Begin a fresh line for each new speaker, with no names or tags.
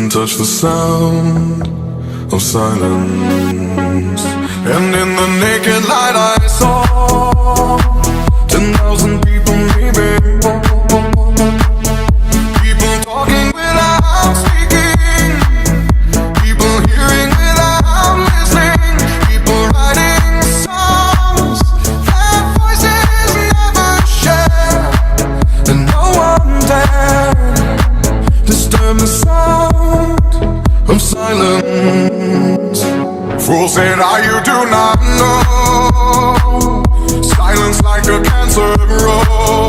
couldn't touch the sound of silence. And in the naked light I saw 10,000 people maybe, people talking without speaking, people hearing without listening, people writing songs that voices never share, and no one dared disturb the sound of silence. Fool said, you do not know. Silence like a cancer grows.